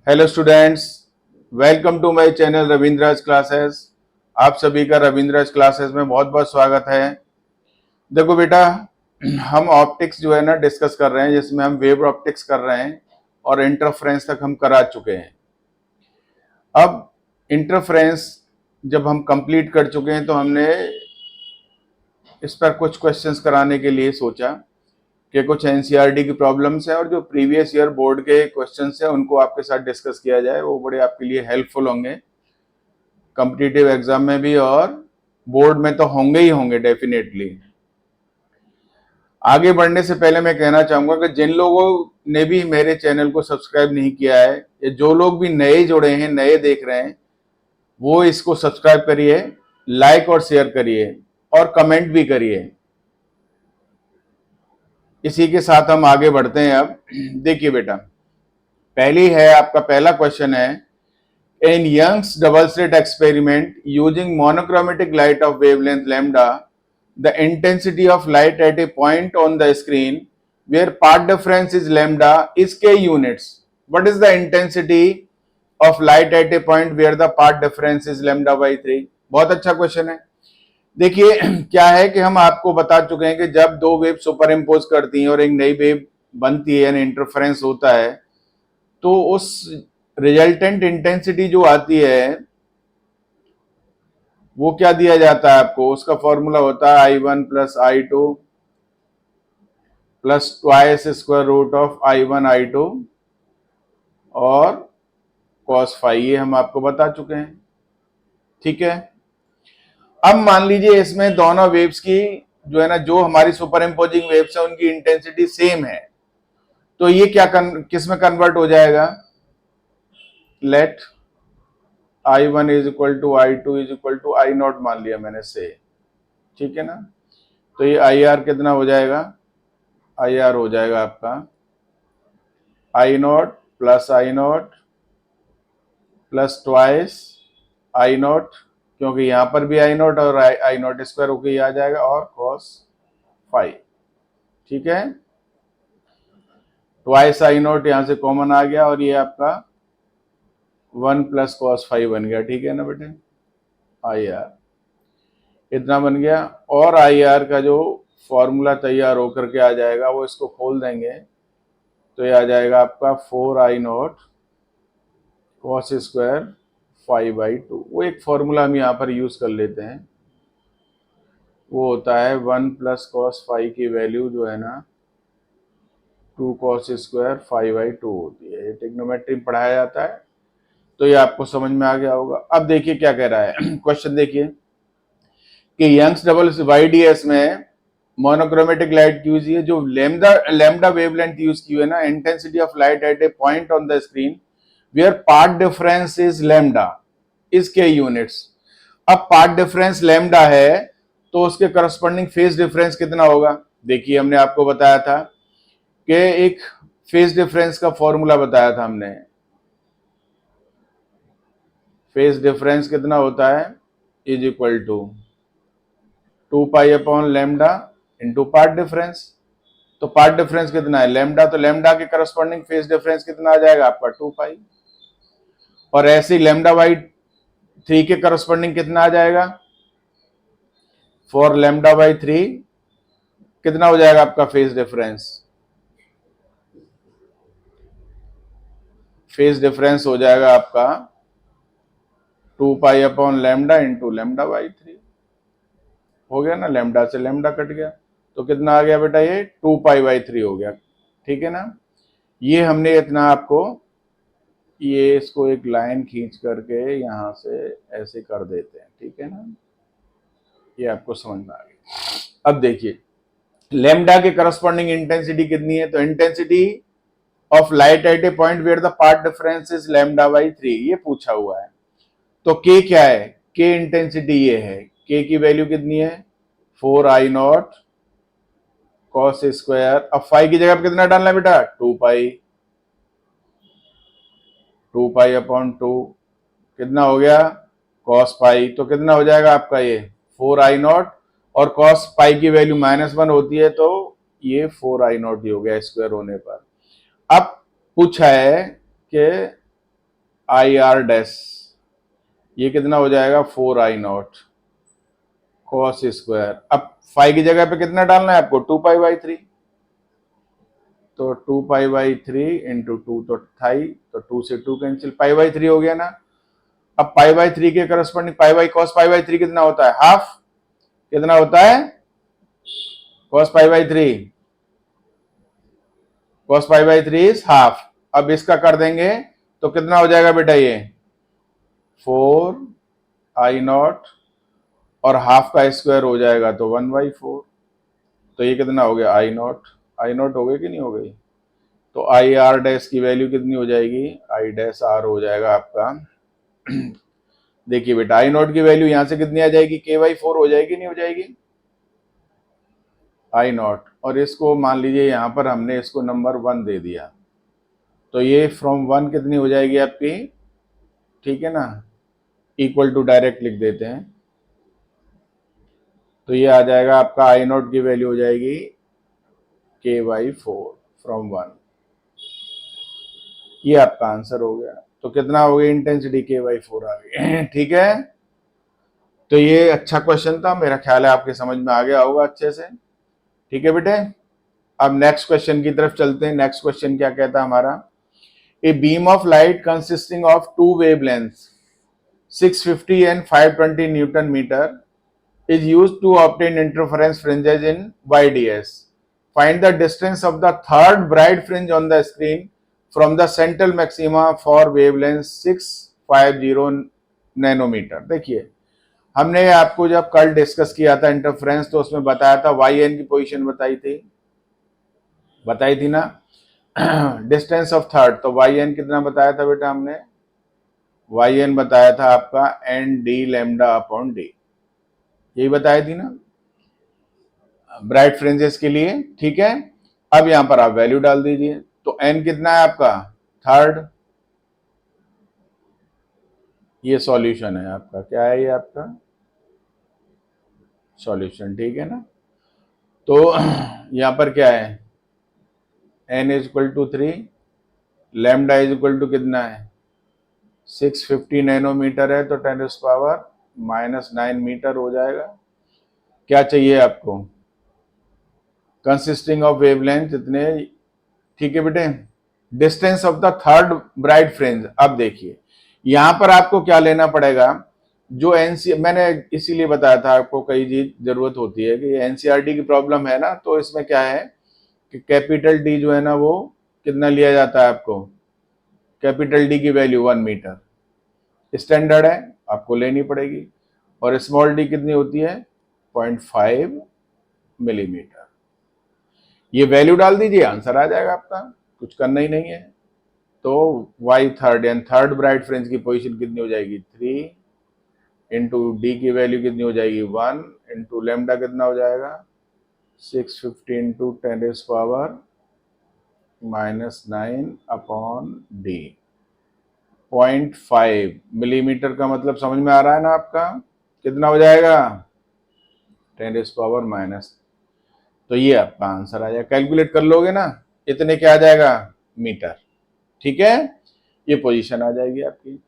Hello students, welcome to my channel Ravindraj classes. आप सभी का रविंद्राज क्लासेस में बहुत बहुत स्वागत है। देखो बेटा, हम ऑप्टिक्स जो है ना डिस्कस कर रहे हैं, जिसमें हम वेव ऑप्टिक्स कर रहे हैं और इंटरफ्रेंस तक हम करा चुके हैं। अब इंटरफ्रेंस जब हम कंप्लीट कर चुके हैं तो हमने इस पर कुछ क्वेश्चंस कराने के लिए सोचा कि कुछ एनसीईआरटी की प्रॉब्लम्स हैं और जो प्रीवियस ईयर बोर्ड के क्वेश्चंस हैं उनको आपके साथ डिस्कस किया जाए। वो बड़े आपके लिए हेल्पफुल होंगे कॉम्पिटिटिव एग्जाम में भी, और बोर्ड में तो होंगे ही होंगे डेफिनेटली। आगे बढ़ने से पहले मैं कहना चाहूंगा कि जिन लोगों ने भी मेरे चैनल को सब्सक्राइब नहीं किया है, या जो लोग भी नए जुड़े हैं, नए देख रहे हैं, वो इसको सब्सक्राइब करिए, लाइक और शेयर करिए और कमेंट भी करिए। इसी के साथ हम आगे बढ़ते हैं। अब देखिए बेटा, पहली है आपका पहला क्वेश्चन है, in Young's double slit experiment using monochromatic light of wavelength lambda, the intensity of light at a point on the screen where path difference is lambda is k units. What is the intensity of light at a point where the path difference is lambda by 3? बहुत अच्छा question है। देखिए क्या है कि हम आपको बता चुके हैं कि जब दो वेव सुपर इम्पोज करती हैं और एक नई वेव बनती है यानी इंटरफेरेंस होता है, तो उस रिजल्टेंट इंटेंसिटी जो आती है वो क्या दिया जाता है आपको, उसका फॉर्मूला होता है I1 plus I2 plus twice square root of I1 I2 और कॉस फाई। ये हम आपको बता चुके हैं, ठीक है। अब मान लीजिए इसमें दोनों वेव्स की जो है ना, जो हमारी सुपर इम्पोजिंग वेव्स है उनकी इंटेंसिटी सेम है, तो ये क्या किस में कन्वर्ट हो जाएगा? Let I1 is equal to I2 is equal to I naught मान लिया मैंने से, ठीक है ना। तो ये IR कितना हो जाएगा? IR हो जाएगा आपका I not plus twice I not, क्योंकि यहां पर भी I नॉट और I नॉट स्क्वायर होकर ये आ जाएगा, और कॉस फाई, ठीक है। ट्वाइस I नॉट यहां से कॉमन आ गया और ये आपका 1 प्लस कॉस फाई बन गया, ठीक है ना बेटे। IR इतना बन गया, और IR का जो फॉर्मूला तैयार होकर के आ जाएगा वो इसको खोल देंगे तो ये आ जाएगा आपका 4I not cos square five by two. वो एक फॉर्मूला हम यहाँ पर यूज कर लेते हैं, वो होता है 1 प्लस कॉस फाइव की वैल्यू जो है ना 2 cos square five by two होती है। ये टिग्नोमेट्री में पढ़ाया जाता है, तो ये आपको समझ में आ गया होगा। अब देखिए क्या कह रहा है क्वेश्चन देखिए कि यंग्स डबल YDS में मोनोक्रोमेटिक लाइट यूज है, जो लैम्डा वेवलेंथ यूज की है ना, intensity of light at a point on the screen where path difference is lambda is K units. अब पाथ डिफरेंस लैम्डा है तो उसके करस्पॉन्डिंग फेज डिफरेंस कितना होगा? देखिए हमने आपको बताया था कि एक फेज डिफरेंस का फॉर्मूला बताया था हमने। फेज डिफरेंस कितना होता है? Is equal to 2 pi upon lambda into part difference. तो पार्ट डिफरेंस कितना है? लैम्डा, तो लैम्डा के करस्पॉन्डिंग फेज डिफरेंस कितना आ जाएगा आपका? 2 पाई। और ऐसे लैम्डा बाई 3 के करस्पॉन्डिंग कितना आ जाएगा? फॉर लैम्डा बाई 3 कितना हो जाएगा आपका फेज डिफरेंस? फेज डिफरेंस हो जाएगा आपका 2 pi upon lambda into lambda by 3। हो गया ना, लैम्डा से लैम्डा कट गया तो कितना आ गया बेटा? ये 2 पाई बाई 3 हो गया, ठीक है ना। ये हमने इतना आपको, ये इसको एक लाइन खींच करके यहां से ऐसे कर देते हैं, ठीक है ना। ये आपको समझ में आ गया। अब देखिए लैम्डा के करस्पॉन्डिंग इंटेंसिटी कितनी है? तो intensity of light at a point where the path difference is lambda by 3, ये पूछा हुआ है। तो के क्या है? के इंटेंसिटी ये है। के की वैल्यू कितनी है? 4I not cos square. अब फाइव की जगह पर कितना डालना है बेटा? 2 पाई अपॉन 2 कितना हो गया? Cos pi. तो कितना हो जाएगा आपका ये 4I नॉट, और कॉस पाई की वैल्यू -1 होती है तो ये 4I नॉट ही हो गया स्क्वायर होने पर। अब पूछा है कि आई आर डैश, ये कितना हो जाएगा 4I0 कॉस स्क्वायर। अब फाइव की जगह पे कितना डालना है आपको 2π/3, तो 2π/3 इंटू 2 तो थाई, तो 2 से 2 कैंसिल, π/3 हो गया ना। अब π/3 के करस्पॉन्डिंग पाई बाई कॉस π/3 कितना होता है हाफ, कितना होता है कॉस π/3, कॉस π/3 इज हाफ। अब इसका कर देंगे तो कितना हो जाएगा बेटा ये 4I0 और हाफ का स्क्वायर हो जाएगा तो 1/4, तो ये कितना हो गया I0 हो गई कि नहीं हो गई। तो आई आर डैश की वैल्यू कितनी हो जाएगी, आई डैश आर हो जाएगा आपका देखिए बेटा I0 की वैल्यू यहां से कितनी आ जाएगी k/4 हो जाएगी नहीं हो जाएगी I0, और इसको मान लीजिए यहां पर हमने इसको नंबर 1 दे दिया, तो ये फ्रॉम 1 कितनी हो जाएगी आपकी, ठीक है ना, इक्वल टू डायरेक्ट लिख देते हैं, तो ये आ जाएगा आपका I0 की वैल्यू हो जाएगी k/4 फ्रॉम 1, ये आपका आंसर हो गया। तो कितना हो गया इंटेंसिटी k/4 आ गई ठीक है। तो ये अच्छा क्वेश्चन था, मेरा ख्याल है आपके समझ में आ गया होगा अच्छे से, ठीक है बेटे। अब नेक्स्ट क्वेश्चन की तरफ चलते हैं। नेक्स्ट क्वेश्चन क्या कहता है हमारा, a beam of light consisting of two wavelengths 650 and 520 newton metre is used to obtain interference fringes in YDS. Find the distance of the third bright fringe on the screen from the central maxima for wavelength 650 nanometre. देखिए हमने आपको जब कल discuss किया था interference, तो उसमें बताया था YN की पोजीशन बताई थी ना डिस्टेंस ऑफ थर्ड, तो YN कितना बताया था बेटा हमने, YN बताया था आपका ND लैम्डा अपॉन डी, यही बताई थी ना ब्राइट फ्रिंजेस के लिए, ठीक है। अब यहां पर आप वैल्यू डाल दीजिए, तो n कितना है आपका थर्ड, ये सॉल्यूशन है आपका, क्या है ये आपका सॉल्यूशन, ठीक है ना। तो यहां पर क्या है n is equal to 3, lambda is equal to कितना है 650 नैनोमीटर है, तो 10⁻⁻⁹ मीटर हो जाएगा। क्या चाहिए आपको कंसिस्टिंग ऑफ वेवलेंथ इतने, ठीक है बेटे। Distance of the third bright fringe, अब देखिए यहां पर आपको क्या लेना पड़ेगा, जो एनसी मैंने इसीलिए बताया था आपको कई चीज जरूरत होती है कि एनसीईआरटी की प्रॉब्लम है ना, तो इसमें क्या है कि कैपिटल डी जो है ना वो कितना लिया जाता है आपको, कैपिटल डी की वैल्यू 1 मीटर स्टैंडर्ड है, आपको लेनी पड़ेगी, और स्मॉल डी कितनी होती है 0.5 मिलीमीटर। ये वैल्यू डाल दीजिए आंसर आ जाएगा आपका, कुछ करना ही नहीं है। तो वाई थर्ड यानी थर्ड ब्राइट फ्रिंज की पोजीशन कितनी हो जाएगी 3 इंटू डी की वैल्यू कितनी हो जाएगी 1 इंटू लेमडा कितना हो जाएगा 650 इंटू 10⁻⁻⁹ अपॉन डी। 0.5 मिलीमीटर का मतलब समझ में आ रहा है ना आपका, कितना हो जाएगा 10⁻⁻, तो ये आपका आंसर आ जाएगा, कैलकुलेट कर लोगे ना इतने क्या आ जाएगा मीटर, ठीक है। ये पोजीशन आ जाएगी आपकी,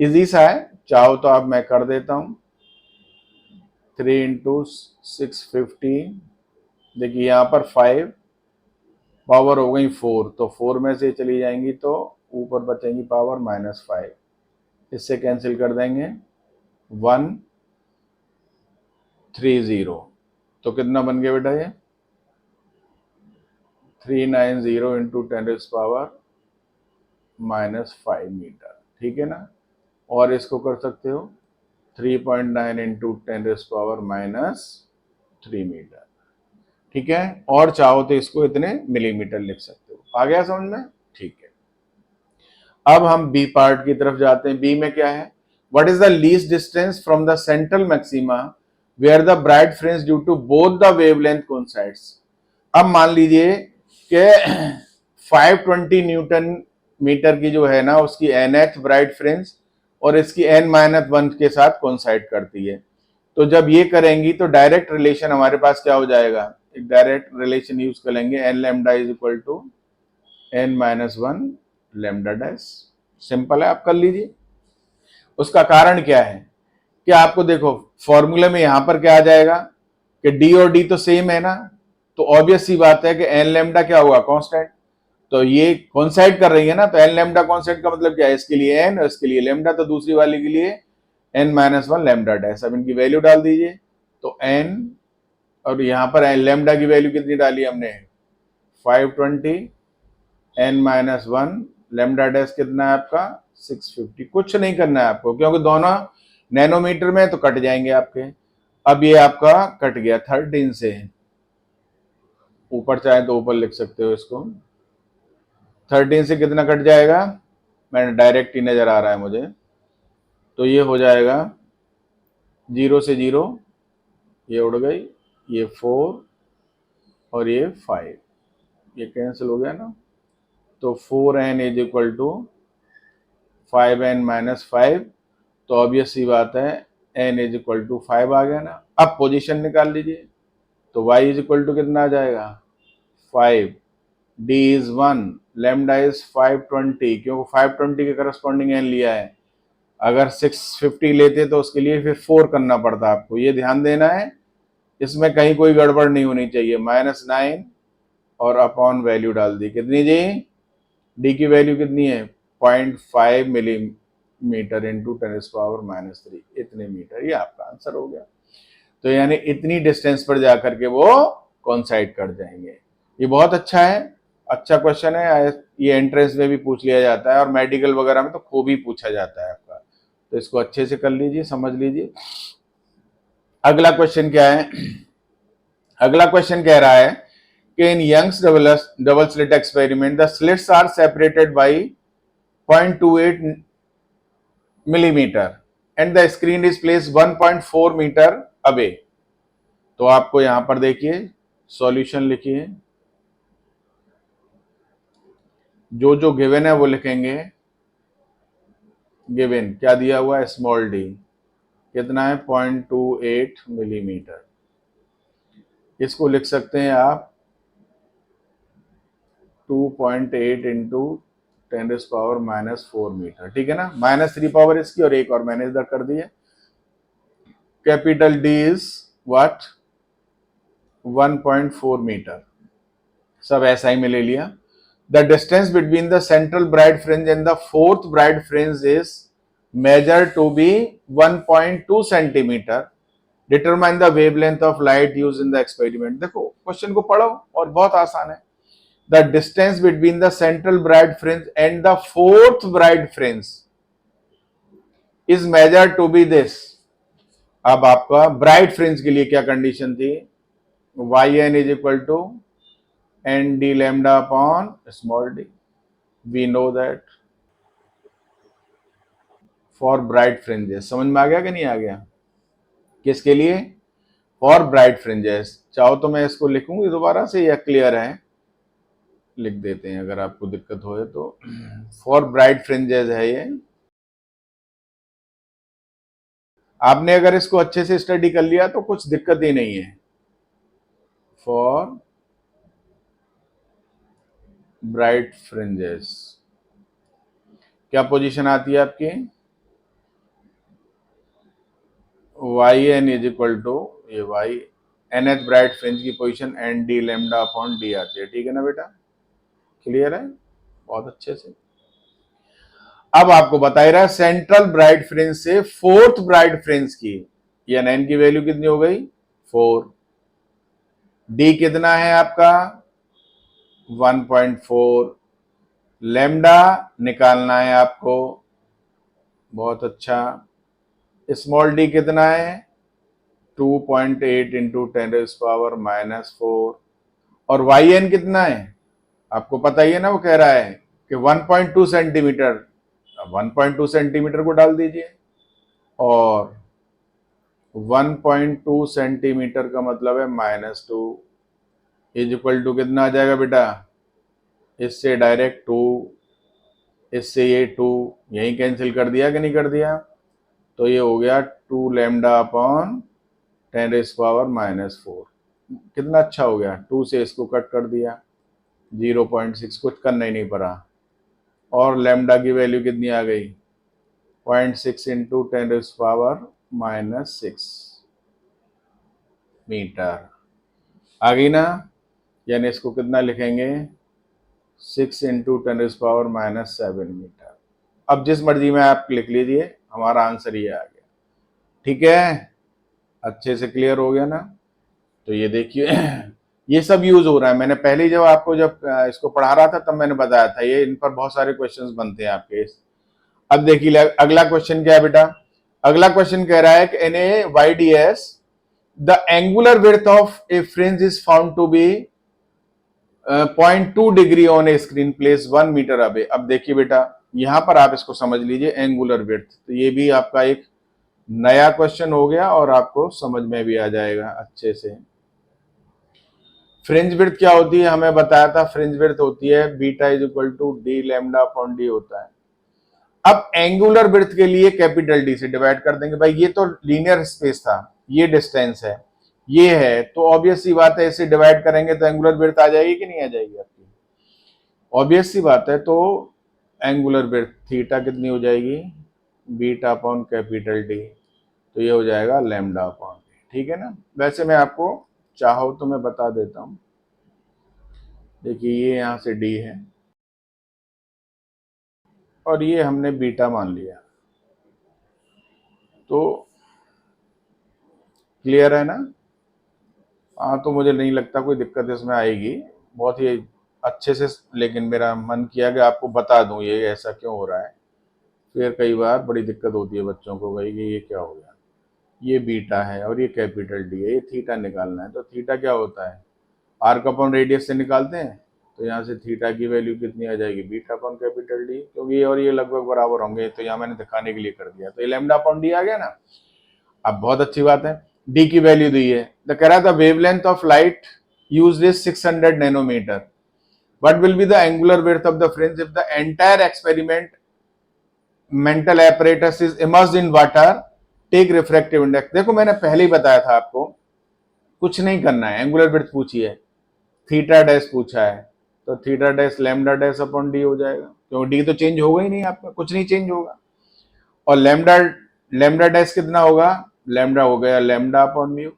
इजी सा है, चाहो तो आप मैं कर देता हूं 3 इंटू 650, देखिए यहां पर 5 पावर हो गई 4, तो 4 में से चली जाएंगी तो ऊपर बचेंगी पावर -5, इससे कैंसिल कर देंगे 130, तो कितना बन गया बेटा ये 390 इंटू 10⁻⁻⁵ मीटर, ठीक है ना। और इसको कर सकते हो 3.9 इंटू 10⁻⁻3 मीटर, ठीक है। और चाहो तो इसको इतने मिलीमीटर लिख सकते हो, आ गया समझ में, ठीक है। अब हम बी पार्ट की तरफ जाते हैं। बी में क्या है, what is the least distance from the central maxima where the bright fringe due to both the wavelength coincides. अब मान लीजिए कि 520 न्यूटन मीटर की जो है ना उसकी nth ब्राइट फ्रिंज और इसकी n-1 के साथ कोइंसाइड करती है, तो जब ये करेंगी तो डायरेक्ट रिलेशन हमारे पास क्या हो जाएगा, एक डायरेक्ट रिलेशन यूज कर लेंगे n lambda is equal to n-1 lambda dash simple है, आप कर लीजिए। उसका कारण क्या है कि आपको देखो फॉर्मूले में यहां पर क्या आ जाएगा कि डी और डी तो सेम है ना, तो ऑब्वियस सी बात है कि एन लैम्डा क्या हुआ, कांस्टेंट। तो ये कोइंसाइड कर रही है ना, तो एन लैम्डा कांस्टेंट का मतलब क्या है, इसके लिए एन और इसके लिए लैम्डा, तो दूसरी वाली के लिए n minus one lambda dash. अब इनकी वैल्यू डाल दीजिए, तो एन और यहां पर लैम्डा की वैल्यू कितनी डाली हमने, 520, n minus one lambda dash कितना है आपका 650। कुछ नहीं करना है आपको, क्योंकि दोनों नैनोमीटर में तो कट जाएंगे आपके। अब ये आपका कट गया 13 से, ऊपर चाहे तो ऊपर लिख सकते हो इसको। 13 से कितना कट जाएगा, मैंने डायरेक्ट ही नजर आ रहा है मुझे, तो ये हो जाएगा 0 से 0, ये उड़ गई, ये 4 और ये 5, ये कैंसिल हो गया ना, तो 4n is equal to 5n minus 5, तो ऑब्वियस सी बात है n इज इक्वल टू 5 आ गया ना। अब पोजीशन निकाल लीजिए, तो y इज इक्वल टू कितना आ जाएगा 5, d इज 1, लैम्डा इज 520, क्योंकि 520 के करस्पॉन्डिंग n लिया है। अगर 650 लेते तो उसके लिए फिर 4 करना पड़ता आपको, ये ध्यान देना है, इसमें कहीं कोई गड़बड़ नहीं होनी चाहिए। -9 और अपॉन वैल्यू डाल दी, कितनी जी, डी की वैल्यू कितनी है 0.5 मिलीमीटर इंटू 10⁻⁻3, इतने मीटर, ये आपका आंसर हो गया। तो यानी इतनी डिस्टेंस पर जाकर के वो कोइंसाइड कर जाएंगे। ये बहुत अच्छा है, अच्छा क्वेश्चन है, ये एंट्रेंस में भी पूछ लिया जाता है और मेडिकल वगैरह में तो खूब ही पूछा जाता है आपका, तो इसको अच्छे से कर लीजिए, समझ लीजिए। अगला क्वेश्चन क्या है, अगला क्वेश्चन कह रहा है कि in Young's double slit experiment the slits are separated by 0.28 millimetre and the screen is place 1.4 metre away. तो आपको यहां पर देखिए सॉल्यूशन लिखिए, जो जो गिवन है वो लिखेंगे। गिवन क्या दिया हुआ है, स्मॉल डी कितना है 0.28 मिलीमीटर, इसको लिख सकते हैं आप 2.8 इंटू 10⁻⁻4 मीटर, ठीक है ना। -3 पावर इसकी और एक और मैंने इधर कर दी है। Capital D is what 1.4 metre, सब एसआई में ले लिया। The distance between the central bright fringe and the fourth bright fringe is measure to be 1.2 centimetre. Determine the wavelength of light use in the experiment. देखो question को पढ़ो और बहुत आसान है। The distance between the central bright fringe and the fourth bright fringe is measured to be this। अब आपका bright fringe के लिए क्या कंडीशन थी, yn is equal to n D lambda upon small D. We know that for bright fringes. समझ में आ गया कि नहीं आ गया, किसके लिए, फॉर ब्राइट फ्रिंजेस। चाहो तो मैं इसको लिखूंगी दोबारा से या क्लियर है, लिख देते हैं अगर आपको दिक्कत हो तो। फॉर ब्राइट फ्रिंजेस है ये, आपने अगर इसको अच्छे से स्टडी कर लिया तो कुछ दिक्कत ही नहीं है। फॉर ब्राइट फ्रिंजेस क्या पोजीशन आती है आपकी, y n is equal to ये वाई nth ब्राइट फ्रिंज की position n D lambda upon D आती है, ठीक है ना बेटा, क्लियर है बहुत अच्छे से। अब आपको बताया रहा है सेंट्रल ब्राइट फ्रिंज से फोर्थ ब्राइट फ्रिंज की या एन की वैल्यू कितनी हो गई 4, डी कितना है आपका 1.4, लैम्डा निकालना है आपको, बहुत अच्छा। स्मॉल डी कितना है 2.8 इंटू 10⁻⁻4 और वाई एन कितना है आपको पता ही है ना, वो कह रहा है कि 1.2 सेंटीमीटर। 1.2 सेंटीमीटर को डाल दीजिए और 1.2 सेंटीमीटर का मतलब है -2 इज इक्वल टू कितना आ जाएगा बेटा, इससे डायरेक्ट 2, इससे ये 2 यही कैंसिल कर दिया कि नहीं कर दिया, तो ये हो गया 2 लैम्डा अपॉन 10⁻⁻4। कितना अच्छा हो गया, 2 से इसको कट कर दिया 0.6, कुछ करना ही नहीं पड़ा और लैम्डा की वैल्यू कितनी आ गई 0.6 इंटू 10⁻⁻6 मीटर आ गई ना। यानी इसको कितना लिखेंगे 6 इंटू 10⁻⁻7 मीटर। अब जिस मर्जी में आप लिख लीजिए, हमारा आंसर ये आ गया। ठीक है, अच्छे से क्लियर हो गया ना। तो ये देखिए ये सब यूज हो रहा है। मैंने पहले जब आपको जब इसको पढ़ा रहा था तब मैंने बताया था, ये इन पर बहुत सारे क्वेश्चंस बनते हैं आपके। अब देखिए अगला क्वेश्चन क्या है बेटा। अगला क्वेश्चन कह रहा है कि in a YDS the angular width of a fringe is found to be 0.2 degree on a screen place 1 metre away. अब देखिए बेटा, यहां पर आप इसको समझ लीजिए एंगुलर विड्थ, तो ये भी आपका एक नया क्वेश्चन हो गया और आपको समझ में भी आ जाएगा अच्छे से। फ्रिंज विड्थ क्या होती है, हमें बताया था। फ्रिंज विड्थ होती है beta is equal to D lambda upon D होता है। अब एंगुलर विड्थ के लिए कैपिटल डी से डिवाइड कर देंगे। भाई ये तो लीनियर स्पेस था, ये डिस्टेंस है, ये है, तो ऑब्वियस सी बात है इसे डिवाइड करेंगे तो एंगुलर विड्थ आ जाएगी कि नहीं आ जाएगी आपकी, ऑब्वियस सी बात है। तो एंगुलर विड्थ थीटा कितनी हो जाएगी बीटा अपॉन कैपिटल डी, तो ये हो जाएगा लैम्डा अपॉन डी। ठीक है ना। वैसे मैं आपको चाहो तो मैं बता देता हूं। देखिए ये यहां से डी है और ये हमने बीटा मान लिया, तो क्लियर है ना। हाँ, तो मुझे नहीं लगता कोई दिक्कत इसमें आएगी, बहुत ही अच्छे से। लेकिन मेरा मन किया कि आपको बता दूं ये ऐसा क्यों हो रहा है। फिर कई बार बड़ी दिक्कत होती है बच्चों को, भाई कि ये क्या हो गया, ये बीटा है और ये कैपिटल डी है, ये थीटा निकालना है। तो थीटा क्या होता है आर्क अपॉन रेडियस से निकालते हैं, तो यहाँ से थीटा की वैल्यू कितनी आ जाएगी बीटा अपॉन कैपिटल डी, क्योंकि ये और ये लगभग बराबर होंगे, तो यहाँ मैंने दिखाने के लिए कर दिया। तो ये लैम्डा अपॉन डी आ गया ना। अब बहुत अच्छी बात है, डी की वैल्यू दी है, तो कह रहा था wavelength of light used is 600 nanometre. What will be the angular width of the fringe if the entire experimental apparatus is immersed in water, take refractive index. देखो मैंने पहले ही बताया था आपको, कुछ नहीं करना है, एंगुलर विड्थ पूछी है, थीटा डैश पूछा है, तो theta dash lambda dash upon D हो जाएगा, क्योंकि डी तो चेंज होगा ही नहीं, आपका कुछ नहीं चेंज होगा। और लैम्डा लैम्डा डैश कितना होगा, लैम्डा हो गया लैम्डा अपॉन म्यू,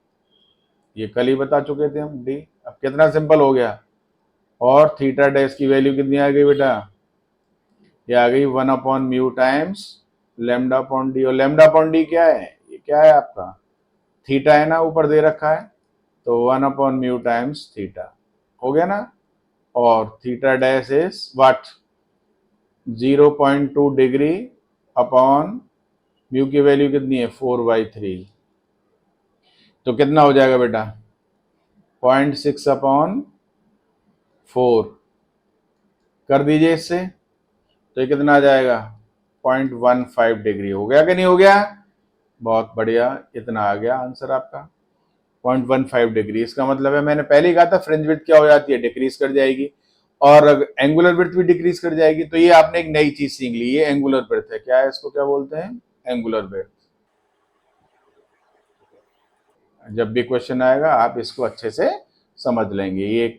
ये कल ही बता चुके थे हम डी। अब कितना सिंपल हो गया। और थीटा डैश की वैल्यू कितनी आ गई बेटा, ये आ गई 1 upon mu times lambda upon D. और लैम्डा अपॉन डी क्या है, ये क्या है आपका थीटा है ना, ऊपर दे रखा है, तो 1 अपॉन म्यू टाइम्स थीटा हो गया ना। और theta dash is what 0.2 degree upon mu की वैल्यू कितनी है 4/3, तो कितना हो जाएगा बेटा 0.6 अपॉन 4 कर दीजिए इससे, तो ये कितना आ जाएगा 0.15 डिग्री। हो गया कि नहीं हो गया, बहुत बढ़िया, इतना आ गया आंसर आपका 0.15 डिग्री। इसका मतलब है मैंने पहले ही कहा था फ्रिंज विड्थ क्या हो जाती है, डिक्रीज कर जाएगी, और एंगुलर विड्थ भी डिक्रीज कर जाएगी। तो ये आपने एक नई चीज सीख ली, ये एंगुलर विड्थ है। क्या है इसको क्या बोलते हैं, एंगुलर विड्थ। जब भी क्वेश्चन आएगा आप इसको अच्छे से समझ लेंगे ये।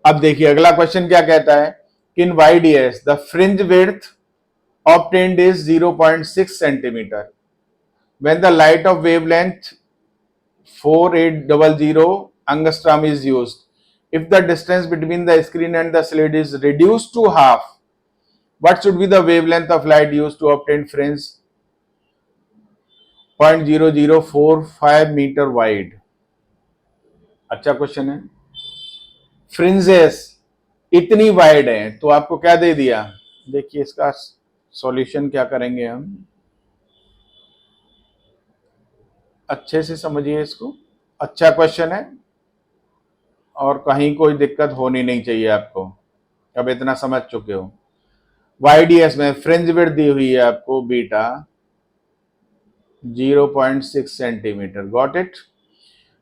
अब देखिए अगला क्वेश्चन क्या कहता है, इन YDS the fringe width obtained is 0.6 centimeter when the light of wavelength 4800 angstrom is used. If the distance between the screen and the slit is reduced to half, what should be the wavelength of light used to obtain fringe 0.0045 metre wide. अच्छा question है। Fringes इतनी wide है तो आपको क्या दे दिया, देखिए इसका सॉल्यूशन क्या करेंगे हम, अच्छे से समझिए इसको। अच्छा क्वेश्चन है और कहीं कोई दिक्कत होनी नहीं चाहिए आपको, अब इतना समझ चुके हो। YDS में फ्रिंज विड्थ दी हुई है आपको beta 0.6 centimetre, got it.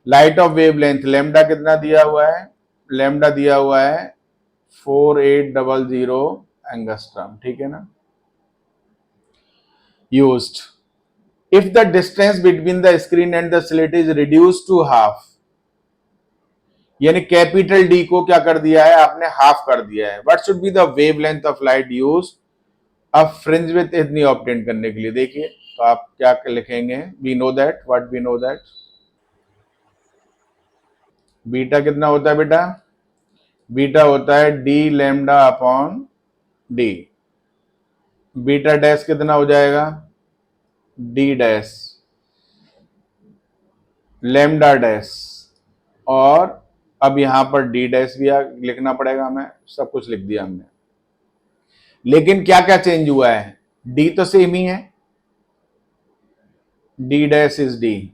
Light of wavelength lambda कितना दिया हुआ है, लैम्डा दिया हुआ है 4800 एंगस्ट्रॉम, ठीक है ना। Used if the distance between the screen and the slit is reduced to half, यानी कैपिटल डी को क्या कर दिया है आपने, हाफ कर दिया है। What should be the wavelength of light used अब फ्रिंज विथ इतनी ऑब्टेन करने के लिए देखिए, तो आप क्या लिखेंगे, we know that, what we know that, beta कितना होता है बेटा, बीटा होता है D lambda upon D, beta dash कितना हो जाएगा, डी डैश लैम्डा डैश, और अब यहां पर डी डैश भी लिखना पड़ेगा हमें, सब कुछ लिख दिया हमने, लेकिन क्या क्या चेंज हुआ है, डी तो सेम ही है, D dash is D,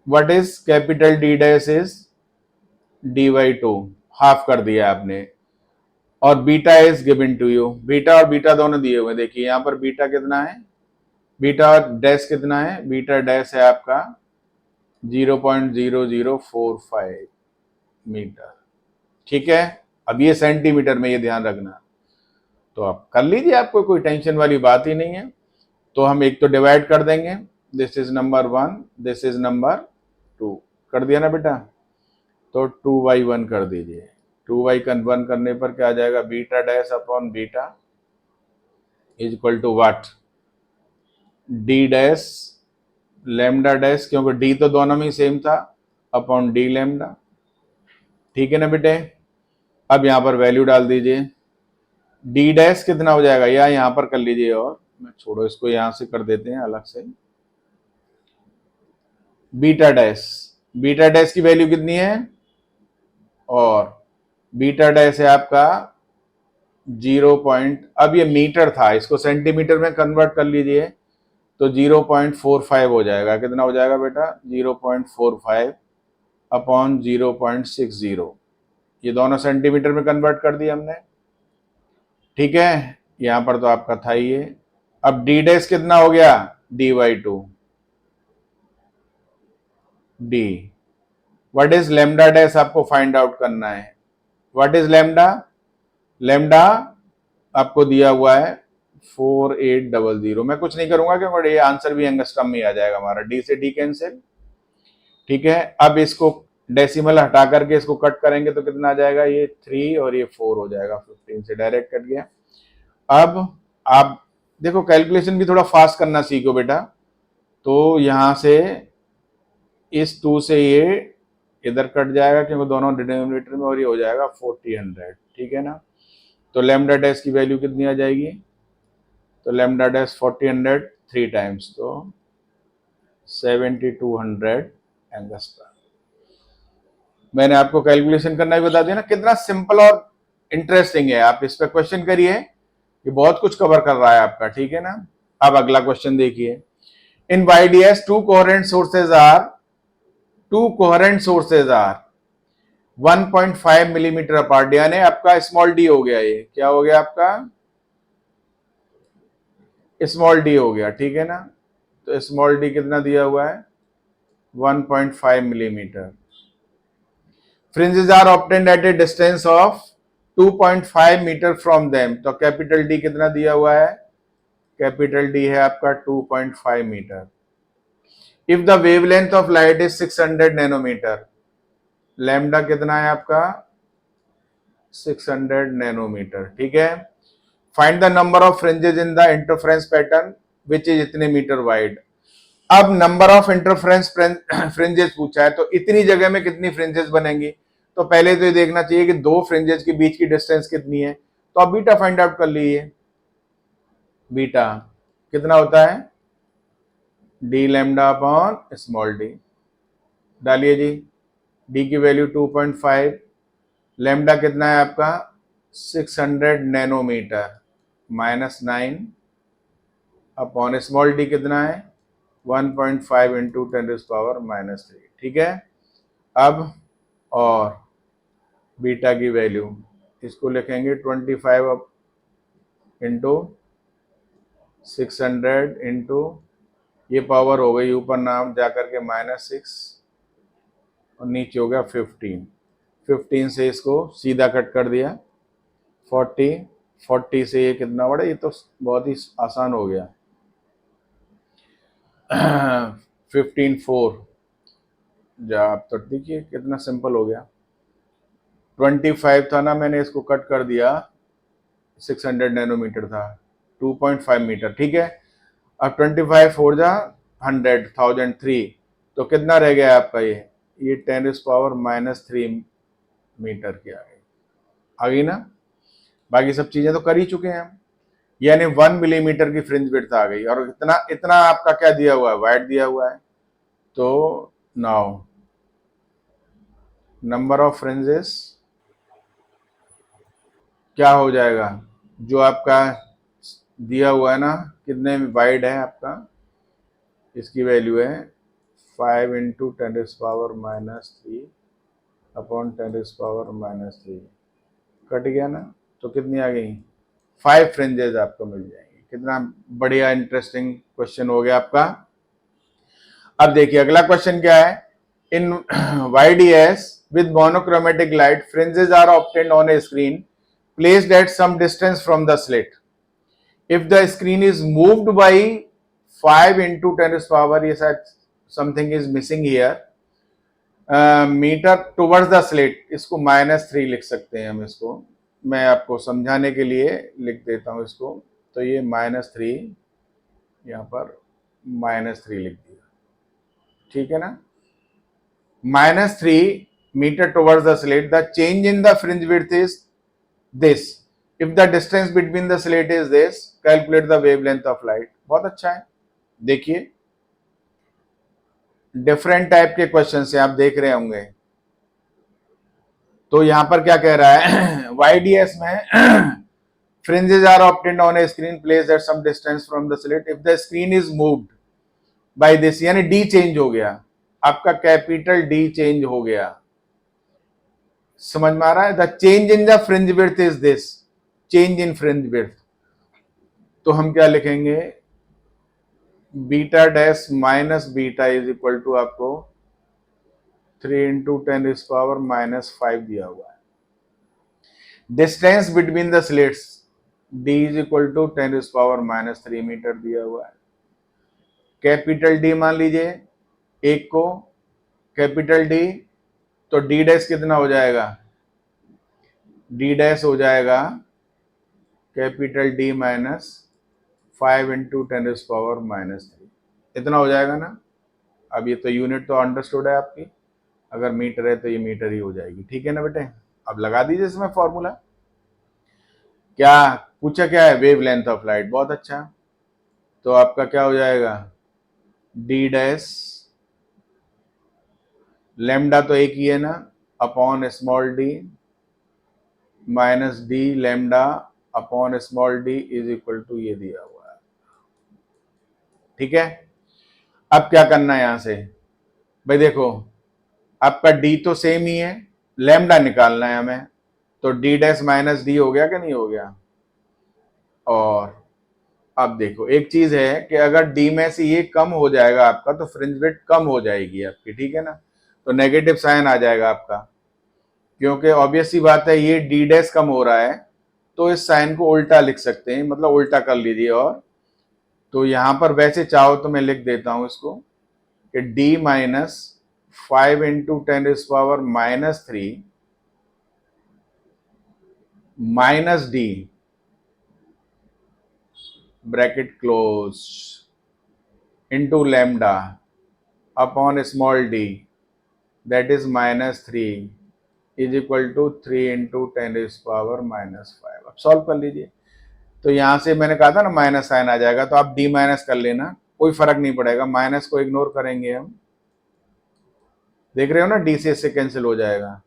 what is capital D dash is D by two, half कर दिया आपने, और beta is given to you, beta और बीटा दोनों दिए हुए, देखिए यहां पर बीटा कितना है, बीटा डैश कितना है, बीटा डैश है आपका 0.0045 मीटर, ठीक है। अब ये सेंटीमीटर में, ये ध्यान रखना, तो आप कर लीजिए, आपको कोई टेंशन वाली बात ही नहीं है। तो हम एक तो डिवाइड कर देंगे, this is number 1, this is number 2, कर दिया ना बेटा, तो 2/1 कर दीजिए, 2/1 करने पर क्या आ जाएगा, beta dash upon beta is equal to what, D dash lambda dash, क्योंकि डी तो दोनों में सेम था, अपॉन डी लैम्डा, ठीक है ना बेटे। अब यहां पर वैल्यू डाल दीजिए, डी डैश कितना हो जाएगा, या यहां पर कर लीजिए, और मैं छोड़ो इसको, यहां से कर देते हैं अलग से, बीटा डैश, बीटा डैश की वैल्यू कितनी है, और बीटा डैश है आपका 0. अब ये मीटर था, इसको सेंटीमीटर में कन्वर्ट कर लीजिए, तो 0.45 हो जाएगा, कितना हो जाएगा बेटा, 0.45 अपॉन 0.60, ये दोनों सेंटीमीटर में कन्वर्ट कर दिया हमने, ठीक है। यहां पर तो आपका था ही ये। अब डी डैश कितना हो गया, d/2, D, what is lambda dash आपको फाइंड आउट करना है, व्हाट इज लैम्डा, लैम्डा आपको दिया हुआ है 4800, मैं कुछ नहीं करूंगा क्योंकि ये आंसर भी एंगस्ट्रम में आ जाएगा हमारा, डी से डी कैंसिल, ठीक है। अब इसको डेसिमल हटा करके इसको कट करेंगे तो कितना आ जाएगा, ये 3 और ये 4 हो जाएगा, 15 से डायरेक्ट कट गया। अब आप देखो, कैलकुलेशन भी थोड़ा फास्ट करना सीखो बेटा, तो यहां से इस 2 से ये इधर कट जाएगा क्योंकि दोनों डिनोमिनेटर में, और ये हो जाएगा 4000, ठीक है ना। तो लैम्डा डैश की वैल्यू कितनी आ जाएगी, तो लैम्डा डैश 4000 3 टाइम्स, तो 7200 एंगस्ट्रम। मैंने आपको कैलकुलेशन करना भी बता दिया ना, कितना सिंपल और इंटरेस्टिंग है, आप इस पर क्वेश्चन करिए, ये बहुत कुछ कवर कर रहा है आपका, ठीक है ना। अब अगला क्वेश्चन देखिए, इन YDS two coherent sources are 1.5 millimetre apart, यानी आपका स्मॉल डी हो गया, ये क्या हो गया आपका, स्मॉल डी हो गया, ठीक है ना। तो स्मॉल डी कितना दिया हुआ है, 1.5 millimetre, fringes are obtained at a distance of 2.5 metre from them, तो कैपिटल डी कितना दिया हुआ है, कैपिटल डी है आपका 2.5 metre. If the wavelength of light is 600 nanometre, lambda कितना है आपका 600 नैनोमीटर, ठीक है। Find the number of fringes in the interference pattern which is इतने मीटर वाइड। अब नंबर ऑफ इंटरफेरेंस फ्रिंजेस पूछा है, तो इतनी जगह में कितनी फ्रिंजेस बनेंगी, तो पहले तो ये देखना चाहिए कि दो फ्रिंजेस के बीच की डिस्टेंस कितनी है, तो आप बीटा फाइंड आउट कर लीजिए, बीटा कितना होता है, D lambda upon small D, डालिए जी, डी की वैल्यू 2.5, लैम्डा कितना है आपका 600 नैनोमीटर, -9 अपॉन स्मॉल डी कितना है 1.5 इंटू 10⁻⁻3, ठीक है। अब और बीटा की वैल्यू, इसको लिखेंगे 25 इंटू 600 इंटू, ये पावर हो गई ऊपर नाम जाकर के -6 और नीचे हो गया 15 से इसको सीधा कट कर दिया, 40 से ये कितना बड़ा, ये तो बहुत ही आसान हो गया 15 4, जा आप तो देखिए कितना सिंपल हो गया, 25 था ना, मैंने इसको कट कर दिया 600 नैनोमीटर था, 2.5 मीटर, ठीक है। अब 25 4 जा 100 1003, तो कितना रह गया आपका ये 10⁻³ मीटर की आ गई ना। बाकी सब चीजें तो कर ही चुके हैं हम, यानी 1 मिलीमीटर की फ्रिंज विड्थ आ गई, और इतना इतना आपका क्या दिया हुआ है, वाइड दिया हुआ है। तो नाउ नंबर ऑफ फ्रिंजेस क्या हो जाएगा, जो आपका दिया हुआ है ना, कितने वाइड है आपका, इसकी वैल्यू है 5 इंटू 10⁻³ अपॉन 10⁻³ कट गया ना, तो कितनी आ गई, 5 फ्रिंजेस आपको मिल जाएंगे। कितना बढ़िया इंटरेस्टिंग क्वेश्चन हो गया आपका। अब देखिए अगला क्वेश्चन क्या है, इन YDS with monochromatic light fringes are obtained on a screen placed at some distance from the slit. If the screen is moved by 5 into 10⁻, ये शायद something is missing here, metre towards the slit, इसको -3 लिख सकते हैं हम। इसको मैं आपको समझाने के लिए लिख देता हूं इसको, तो ये -3, यहाँ पर -3 लिख दिया, ठीक है ना। -3 metre towards the slit, the change in the fringe width is this, if the distance between the slit is this, calculate the wavelength of light. बहुत अच्छा है, देखिए डिफरेंट टाइप के क्वेश्चन से आप देख रहे होंगे। तो यहां पर क्या कह रहा है, YDS में fringes are obtained on a screen placed at some distance from the slit if the screen is moved by this, यानी D चेंज हो गया आपका, कैपिटल D चेंज हो गया, समझ में आ रहा है। The change in the fringe width is this, change in fringe width, तो हम क्या लिखेंगे, beta dash minus beta is equal to आपको 3 इंटू 10⁻⁻5 दिया हुआ है। Distance between the slits D is equal to 10⁻³ metre दिया हुआ है। कैपिटल D मान लीजिए एक को, कैपिटल D, तो D डैश कितना हो जाएगा, D डैश हो जाएगा कैपिटल D माइनस 5 इंटू 10⁻⁻3, इतना हो जाएगा ना। अब ये तो यूनिट तो अंडरस्टूड है आपकी, अगर मीटर है तो ये मीटर ही हो जाएगी, ठीक है ना बेटे। अब लगा दीजिए इसमें फॉर्मूला, क्या पूछा, क्या है, वेव लेंथ ऑफ लाइट, बहुत अच्छा। तो आपका क्या हो जाएगा, डी डैश लैम्डा तो एक ही है ना, upon small D minus D lambda upon small D is equal to ये दिया हुआ है, ठीक है। अब क्या करना है यहां से, भाई देखो आपका डी तो सेम ही है, लैम्डा निकालना है हमें, तो डी डैश माइनस डी हो गया कि नहीं हो गया। और अब देखो एक चीज है कि अगर डी में से ये कम हो जाएगा आपका, तो फ्रिंज विड्थ कम हो जाएगी आपकी, ठीक है ना, तो नेगेटिव साइन आ जाएगा आपका, क्योंकि ऑब्वियस सी बात है ये डी डैश कम हो रहा है, तो इस साइन को उल्टा लिख सकते हैं, मतलब उल्टा कर लीजिए। और तो यहां पर वैसे चाहो तो मैं लिख देता हूं इसको कि D minus 5 into 10⁻³ minus D bracket close into lambda upon small D that is -3 is equal to 3 into 10⁻⁻5। अब सॉल्व कर लीजिए, तो यहां से मैंने कहा था ना माइनस साइन आ जाएगा, तो आप डी माइनस कर लेना, कोई फर्क नहीं पड़ेगा, माइनस को इग्नोर करेंगे हम, देख रहे हो ना, डी से इससे कैंसिल हो जाएगा,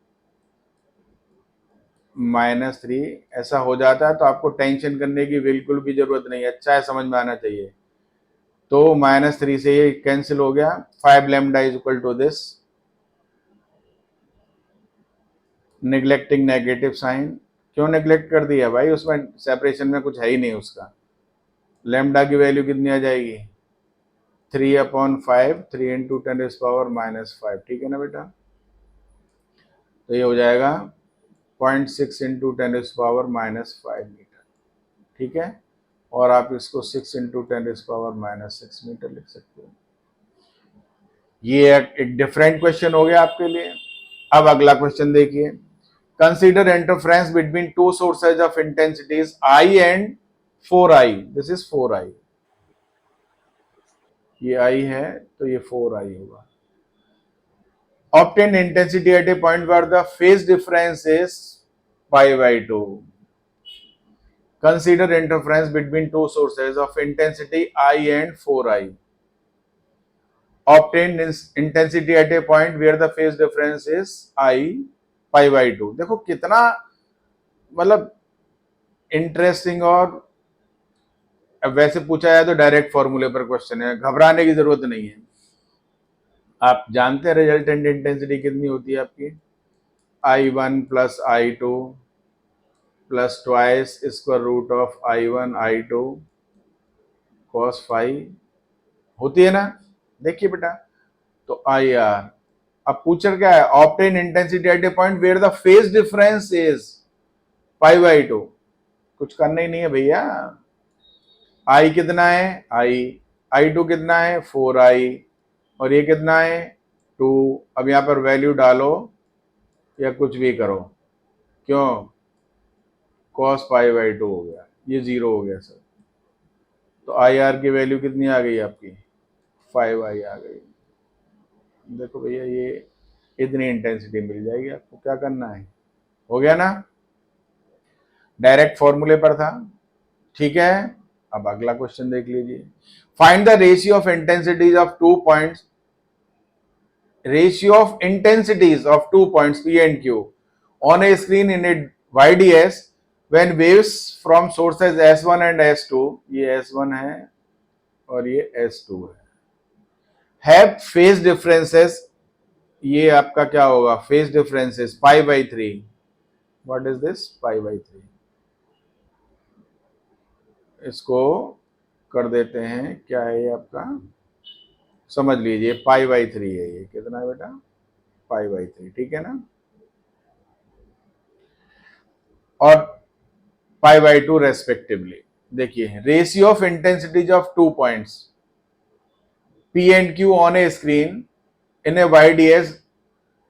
-3 ऐसा हो जाता है, तो आपको टेंशन करने की बिल्कुल भी जरूरत नहीं है, अच्छा है, समझ में आना चाहिए। तो -3 से ये कैंसिल हो गया, 5 lambda is equal to this, neglecting negative sign, क्यों नेग्लेक्ट कर दिया भाई, उसमें सेपरेशन में कुछ है ही नहीं उसका। लैम्डा की वैल्यू कितनी आ जाएगी, 3/5, 3 इंटू 10⁻⁻5, ठीक है ना बेटा। तो ये हो जाएगा 0.6 इंटू 10⁻⁻5 मीटर, ठीक है। और आप इसको 6 इंटू 10⁻⁻6 मीटर लिख सकते हो। ये एक डिफरेंट क्वेश्चन हो गया आपके लिए। अब अगला क्वेश्चन देखिए, Consider interference between two sources of intensities I and 4I. This is 4I. ये I है तो ये 4I होगा. Obtain intensity at a point where the phase difference is pi by 2. Consider interference between two sources of intensity I and 4I. Obtain intensity at a point where the phase difference is I pi by 2. देखो कितना मतलब interesting. और वैसे पूछा जाए तो direct फॉर्मूले पर क्वेश्चन है, घबराने की जरूरत नहीं है. आप जानते हैं रिजल्टेंट इंटेंसिटी कितनी होती है आपकी, I1 plus I2 plus twice square root of I1 I2 cos phi होती है ना. देखिए बेटा, तो IR. अब पूछर क्या है, obtain intensity at a point where the phase difference is pi by 2. कुछ करना ही नहीं है भैया. आई कितना है, I2 कितना है 4I, और ये कितना है 2. अब यहां पर वैल्यू डालो या कुछ भी करो, क्यों, cos पाई बाई 2 हो गया, ये 0 हो गया सर. तो IR की वैल्यू कितनी आ गई आपकी, 5I आ गई. देखो भैया, ये इतनी इंटेंसिटी मिल जाएगी आपको. क्या करना है, हो गया ना, डायरेक्ट फॉर्मूले पर था. ठीक है, अब अगला क्वेश्चन देख लीजिए. Find the ratio of intensities of 2 points, ratio of intensities of 2 points P and Q on a screen in a YDS when waves from sources S1 and S2, ये S1 है और ये S2 है, have phase differences, ये आपका क्या होगा, phase differences pi by 3. What is this, pi by 3. इसको कर देते हैं, क्या है ये आपका, समझ लीजिए पाई बाई 3 है. ये कितना है बेटा, पाई बाई 3. ठीक है ना, और पाई बाई 2 रेस्पेक्टिवली. देखिए, ratio of intensities of 2 points P and Q on a screen in a YDS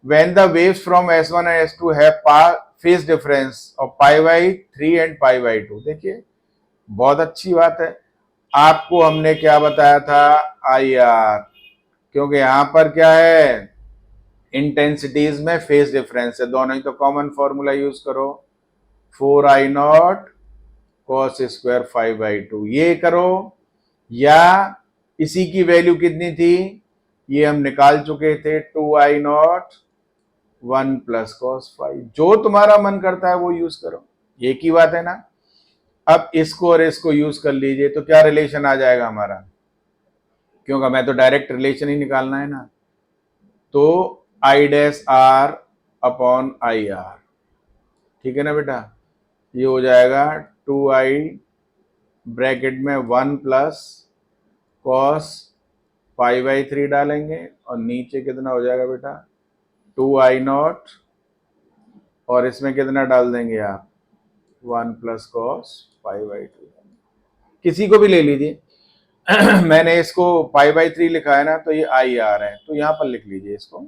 when the waves from S1 and S2 have phase difference of pi by 3 and pi by 2. देखिए, बहुत अच्छी बात है. आपको हमने क्या बताया था, IR, क्योंकि यहां पर क्या है, इंटेंसिटीज में फेज डिफरेंस है. दोनों ही तो कॉमन फॉर्मूला यूज करो, 4I0 cos स्क्वायर 5/2. ये करो, या इसी की वैल्यू कितनी थी, ये हम निकाल चुके थे, 2I0 1 प्लस cos 5. जो तुम्हारा मन करता है वो यूज करो, एक ही बात है ना. अब इसको और इसको यूज कर लीजिए तो क्या रिलेशन आ जाएगा हमारा, क्योंकि मैं तो डायरेक्ट रिलेशन ही निकालना है ना. तो I' अपॉन IR. ठीक है ना बेटा, ये हो जाएगा 2I ब्रैकेट में 1 प्लस cos पाई बाई 3 डालेंगे, और नीचे कितना हो जाएगा बेटा, 2I0, और इसमें कितना डाल देंगे आप, 1 प्लस cos पाई बाई 2. किसी को भी ले लीजिए. मैंने इसको पाई बाई 3 लिखा है ना, तो ये IR है, तो यहां पर लिख लीजिए इसको.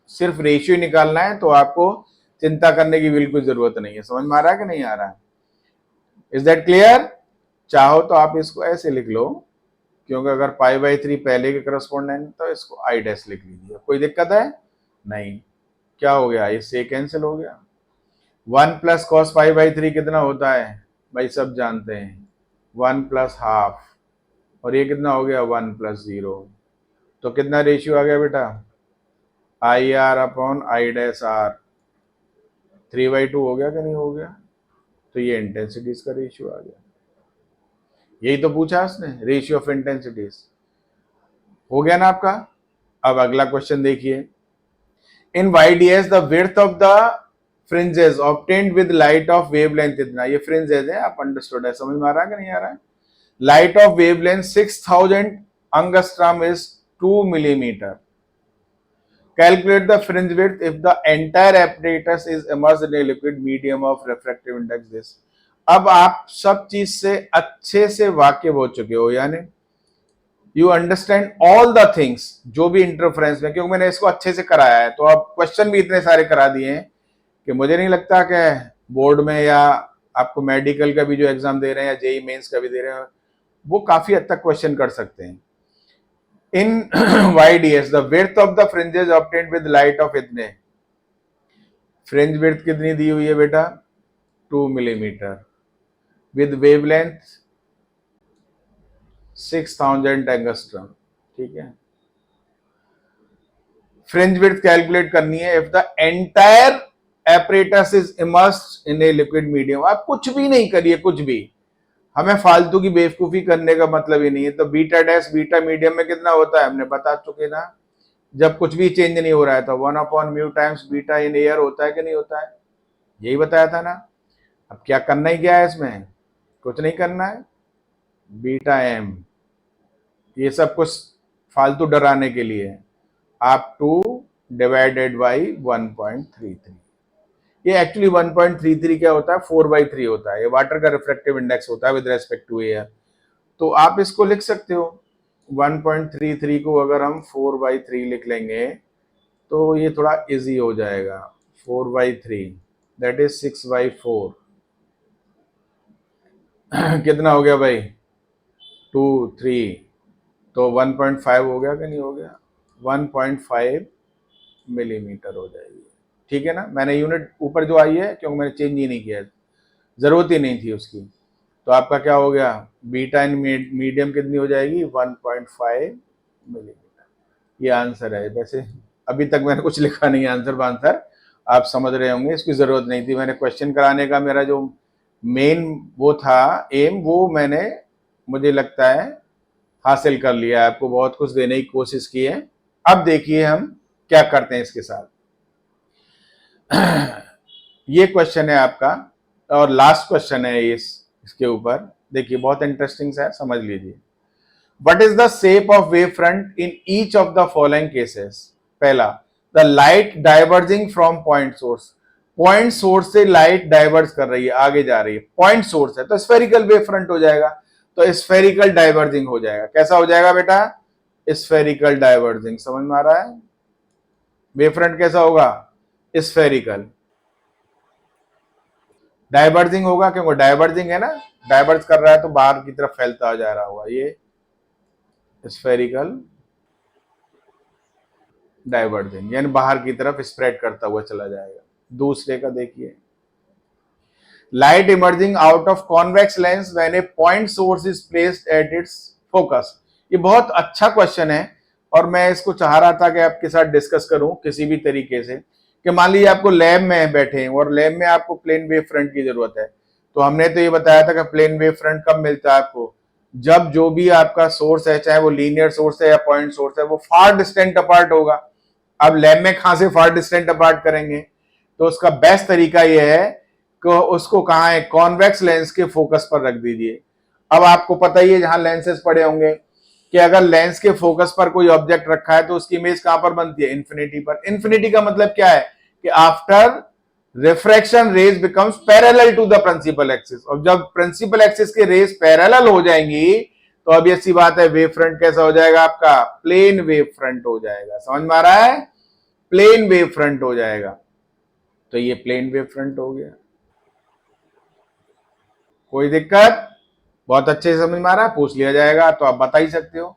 सिर्फ रेशियो निकालना है, तो आपको चिंता करने की बिल्कुल जरूरत नहीं है. समझ में आ रहा है कि नहीं आ रहा है, इज दैट क्लियर. चाहो तो आप इसको ऐसे लिख लो, क्योंकि अगर पाई बाई 3 पहले के करस्पॉन्डेंट, तो इसको I' लिख लीजिए. कोई दिक्कत है नहीं. क्या हो गया, इससे कैंसिल हो गया. 1 प्लस कॉस पाई बाई 3 कितना होता है भाई, सब जानते हैं, 1 प्लस हाफ, और ये कितना हो गया, 1 प्लस 0. तो कितना रेशियो आ गया बेटा, IR अपॉन I', 3/2 हो गया कि नहीं हो गया. तो ये इंटेंसिटीज का रेशियो आ गया. यही तो पूछा उसने, रेशियो ऑफ इंटेंसिटीज. हो गया ना आपका. अब अगला क्वेश्चन देखिए. इन YDS the width of the fringes obtained with light of wavelength इतना, ये फ्रिंजेस है, आप अंडरस्टूड है, समझ में आ रहा है कि नहीं आ रहा है. Light of wavelength 6000 angstrom is 2 millimeter. Calculate the fringe width if the entire apparatus is immersed in a liquid medium of refractive index this. अब आप सब चीज से अच्छे से वाकिफ हो चुके हो, यानी you understand all the things जो भी इंटरफेरेंस में, क्योंकि मैंने इसको अच्छे से कराया है. तो अब क्वेश्चन भी इतने सारे करा दिए हैं कि मुझे नहीं लगता कि बोर्ड में या आपको मेडिकल का भी जो एग्जाम दे रहे हैं या जेई मेंस का भी दे रहे हैं वो काफी हद तक क्वेश्चन कर सकते हैं। इन YDS the width of the fringes obtained with light of इतने, फ्रिंज विड्थ कितनी दी हुई है बेटा 2 मिलीमीटर विद वेवलेंथ 6000 एंगस्ट्रम, ठीक है। फ्रिंज विड्थ कैलकुलेट करनी है if the entire apparatus is immersed in a liquid medium. आप कुछ भी नहीं करिए, कुछ भी, हमें फालतू की बेवकूफी करने का मतलब ही नहीं है। तो बीटा डैश बीटा मीडियम में कितना होता है हमने बता चुके ना, जब कुछ भी चेंज नहीं हो रहा है तो 1/μ टाइम्स बीटा इन एयर होता है कि नहीं होता है, यही बताया था ना। अब क्या करना ही क्या है इसमें, कुछ नहीं करना है, बीटा एम, ये सब कुछ फालतू डराने के लिए। आप 2 डिवाइडेड बाई 1.33, ये एक्चुअली 1.33 क्या होता है 4/3 होता है, ये वाटर का रिफ्रैक्टिव इंडेक्स होता है विद रेस्पेक्ट टू एयर। तो आप इसको लिख सकते हो 1.33 को अगर हम 4/3 लिख लेंगे तो ये थोड़ा इजी हो जाएगा। 4/3 दैट इज 6/4 कितना हो गया भाई 2 3, तो 1.5 हो गया कि नहीं हो गया, 1.5 मिलीमीटर हो जाएगी, ठीक है ना। मैंने यूनिट ऊपर जो आई है क्योंकि मैंने चेंज ही नहीं किया, जरूरत ही नहीं थी उसकी। तो आपका क्या हो गया बीटा इन मीडियम कितनी हो जाएगी 1.5 मिलीमीटर, ये आंसर है। वैसे अभी तक मैंने कुछ लिखा नहीं है आंसर आंसर, आप समझ रहे होंगे इसकी जरूरत नहीं थी। मैंने क्वेश्चन कराने का मेरा जो मेन वो था एम, वो मैंने मुझे लगता है हासिल कर लिया है, आपको बहुत कुछ देने की कोशिश की है। अब देखिए हम क्या करते हैं इसके साथ। ये क्वेश्चन है आपका और लास्ट क्वेश्चन है इसके ऊपर, देखिए बहुत इंटरेस्टिंग सा है, समझ लीजिए। What is the shape of wavefront in each of the following cases? पहला, the light diverging from point source, point source से लाइट डाइवर्ज कर रही है, आगे जा रही है, पॉइंट सोर्स है तो स्फेरिकल वेव फ्रंट हो जाएगा, तो स्फेरिकल डाइवर्जिंग हो जाएगा। कैसा हो जाएगा बेटा स्फेरिकल डाइवर्जिंग, समझ में आ रहा है। वेव फ्रंट कैसा होगा स्फेरिकल, डाइवर्जिंग होगा क्योंकि डाइवर्जिंग है ना, डाइवर्ज कर रहा है तो बाहर की तरफ फैलता जा रहा होगा, ये स्फेरिकल डाइवर्जिंग यानी बाहर की तरफ स्प्रेड करता हुआ चला जाएगा। दूसरे का देखिए, light emerging out of convex lens when A point source is placed at its focus. ये बहुत अच्छा क्वेश्चन है और मैं इसको चाह रहा था कि आपके साथ डिस्कस करूं किसी भी तरीके से, कि मान लीजिए आपको लैब में बैठे हैं और लैब में आपको प्लेन वेव फ्रंट की जरूरत है, तो हमने तो ये बताया था कि प्लेन वेव फ्रंट कब मिलता है आपको, जब जो भी आपका सोर्स है चाहे वो लीनियर सोर्स है या पॉइंट सोर्स है वो फार डिस्टेंट अपार्ट होगा। अब लैब में कहां से फार डिस्टेंट अपार्ट करेंगे, तो उसका बेस्ट तरीका यह है कि उसको कहां है कॉन्वेक्स लेंस के फोकस पर रख दीजिए। अब आपको पता ही है जहां लेंसेज पड़े होंगे कि अगर लेंस के फोकस पर कोई ऑब्जेक्ट रखा है तो उसकी इमेज कहां पर बनती है इन्फिनिटी पर। इन्फिनिटी का मतलब क्या है कि after refraction rays becomes parallel to the principal axis, और जब प्रिंसिपल एक्सिस के रेज पैरेलल हो जाएंगी तो अब ऐसी बात है वेव फ्रंट कैसा हो जाएगा आपका प्लेन वेव फ्रंट हो जाएगा। समझ में आ रहा है, प्लेन वेव फ्रंट हो जाएगा। तो ये प्लेन वेव फ्रंट हो गया, कोई दिक्कत, बहुत अच्छे से समझ में आ रहा है, पूछ लिया जाएगा तो आप बता ही सकते हो।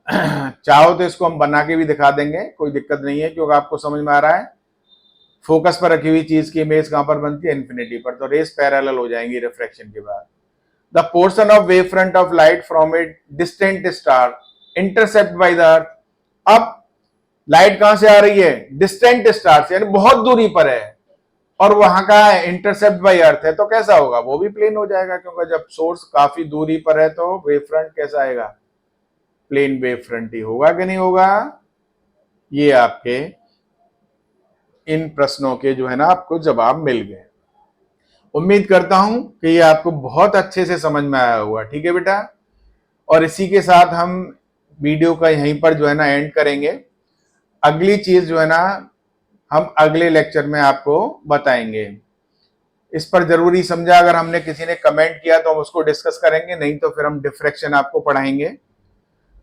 चाहो तो इसको हम बना के भी दिखा देंगे, कोई दिक्कत नहीं है, क्योंकि आपको समझ में आ रहा है फोकस पर रखी हुई चीज की इमेज कहां पर बनती है इन्फिनिटी पर, तो रेस पैरेलल हो जाएंगी रिफ्रैक्शन के बाद। The portion of wave front of light from a distant star intercept by the earth. अब लाइट कहां से आ रही है डिस्टेंट स्टार से, यानी बहुत दूरी पर है, और वहां का इंटरसेप्ट बाय अर्थ है, तो कैसा होगा वो भी प्लेन हो जाएगा, क्योंकि जब सोर्स काफी दूरी पर है तो वेव फ्रंट कैसा आएगा प्लेन वेव फ्रंट ही होगा कि नहीं होगा। ये आपके इन प्रश्नों के जो है ना आपको जवाब मिल गए। उम्मीद करता हूं कि ये आपको बहुत अच्छे से समझ में आया होगा, ठीक है बेटा। और इसी के साथ हम वीडियो का यहीं पर जो है ना एंड करेंगे। अगली चीज जो है ना हम अगले लेक्चर में आपको बताएंगे। इस पर जरूरी समझा, अगर हमने किसी ने कमेंट किया तो हम उसको डिस्कस करेंगे, नहीं तो फिर हम डिफ्रैक्शन आपको पढ़ाएंगे।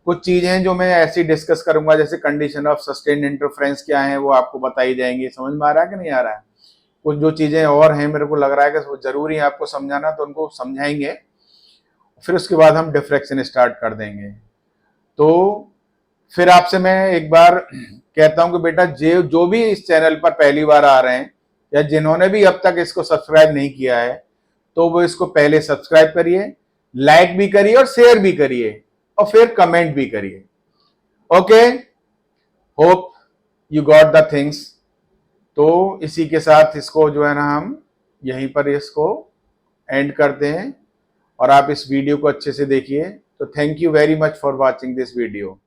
कुछ चीजें जो मैं ऐसी डिस्कस करूंगा जैसे कंडीशन ऑफ सस्टेन्ड इंटरफेरेंस क्या है वो आपको बताई जाएंगी। समझ में आ रहा है कि नहीं आ रहा है, कुछ जो चीज़ें और हैं मेरे को लग रहा है कि वो ज़रूरी है आपको समझाना, तो उनको समझाएंगे, फिर उसके बाद हम डिफ्रैक्शन स्टार्ट कर देंगे। तो फिर आपसे मैं एक बार कहता हूं कि बेटा जो भी इस चैनल पर पहली बार आ रहे हैं या जिन्होंने भी अब तक इसको सब्सक्राइब नहीं किया है, तो वो इसको पहले सब्सक्राइब करिए, लाइक भी करिए और शेयर भी करिए और फिर कमेंट भी करिए। Okay, hope you got the things. तो इसी के साथ इसको जो है ना हम यहीं पर इसको एंड करते हैं और आप इस वीडियो को अच्छे से देखिए। तो thank you very much for watching this video.